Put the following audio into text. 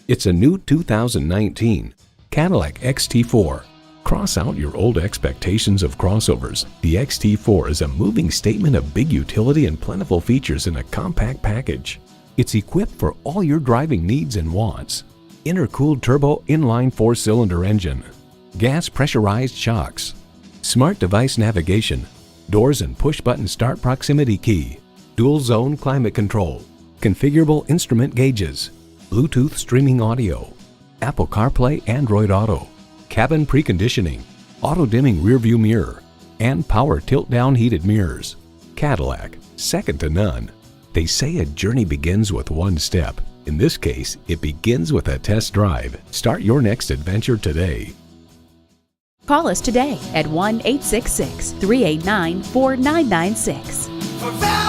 It's a new 2019 Cadillac XT4. Cross out your old expectations of crossovers. The XT4 is a moving statement of big utility and plentiful features in a compact package. It's equipped for all your driving needs and wants. Intercooled turbo inline 4-cylinder engine, gas pressurized shocks, smart device navigation, doors and push-button start proximity key, dual zone climate control, configurable instrument gauges, Bluetooth streaming audio, Apple CarPlay Android Auto, cabin preconditioning, auto-dimming rearview mirror, and power tilt-down heated mirrors. Cadillac, second to none. They say a journey begins with one step. In this case, it begins with a test drive. Start your next adventure today. Call us today at 1-866-389-4996.